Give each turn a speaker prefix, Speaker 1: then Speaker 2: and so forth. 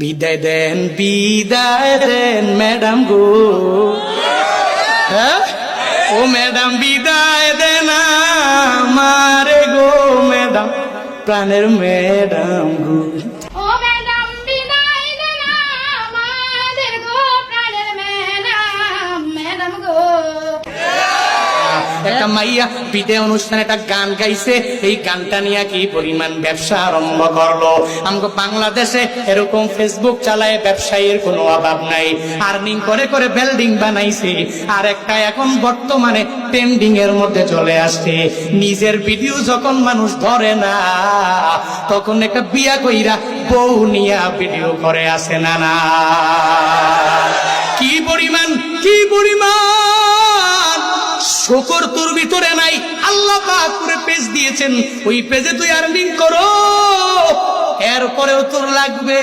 Speaker 1: বিদায় দেন ম্যাডাম গো। হ্যাঁ ও ম্যাডাম বিদায় দেন আমারে গো ম্যাডাম, প্রাণের ম্যাডাম গো।
Speaker 2: ও ম্যাডাম বিদায় দেন আমাদের গো, প্রাণের ম্যাডাম, ম্যাডাম গো।
Speaker 1: একটা মাইয়া বিদায় অনুষ্ঠানে একটা গান গাইছে, এই গানটা নিয়ে কি পরিমাণ ব্যবসা আরম্ভ করলো। আমগো বাংলাদেশে এরকম ফেসবুক চালায় ব্যবসায়ীর কোনো অভাব নাই, আর্নিং করে করে বিল্ডিং বানাইছে। আর একটা এখন বর্তমানে ট্রেন্ডিং এর মধ্যে চলে আসছে, নিজের ভিডিও যখন মানুষ ধরে না তখন একটা বিয়া কইরা বউ নিয়া ভিডিও করে আসে না না। কি পরিমাণ শুকর তোর ভিতরে নাই, আল্লাহ পাক করে পেজ দিয়েছেন, ওই পেজে তুই আর্নিং করো, এরপরেও তোর লাগবে